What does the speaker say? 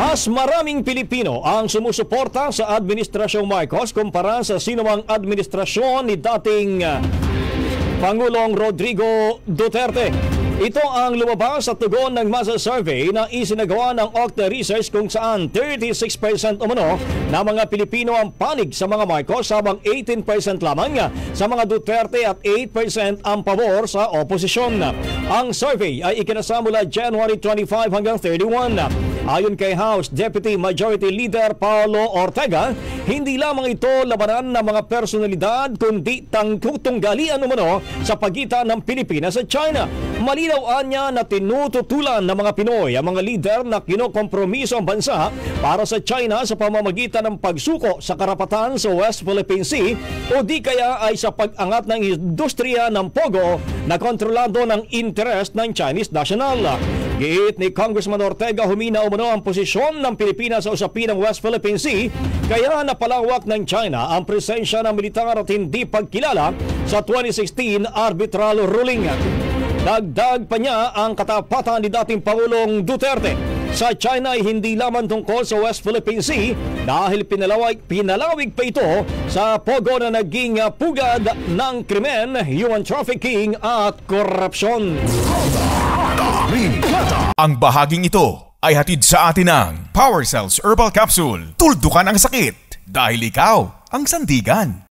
Mas maraming Pilipino ang sumusuporta sa Administrasyong Marcos kumpara sa sinumang administrasyon ni dating Pangulong Rodrigo Duterte. Ito ang lumabas sa tugon ng masa survey na isinagawa ng Okta Research kung saan 36% umano na mga Pilipino ang panig sa mga Marcos habang 18% lamang sa mga Duterte at 8% ang pabor sa oposisyon. Ang survey ay ikinasa mula January 25 hanggang 31. Ayon kay House Deputy Majority Leader Paulo Ortega, hindi lamang ito labanan ng mga personalidad kundi tungtunggalian umano sa pagitan ng Pilipinas at China. Malinaw niya na tinututulan ng mga Pinoy ang mga lider na kinokompromiso ang bansa para sa China sa pamamagitan ng pagsuko sa karapatan sa West Philippine Sea o di kaya ay sa pag-angat ng industriya ng Pogo na kontrolado ng interest ng Chinese national. Giit ni Congressman Ortega, humina umano ang posisyon ng Pilipinas sa usapin ng West Philippine Sea kaya napalawak ng China ang presensya ng militar at hindi pagkilala sa 2016 arbitral ruling. Dagdag pa niya ang katapatan ni dating Pangulong Duterte sa China ay hindi lamang tungkol sa West Philippine Sea dahil pinalawig pa ito sa Pogo na naging pugad ng krimen, human trafficking at korupsyon. Ang bahaging ito ay hatid sa atin ng Power Cells Herbal Capsule. Tuldukan ang sakit dahil ikaw ang sandigan.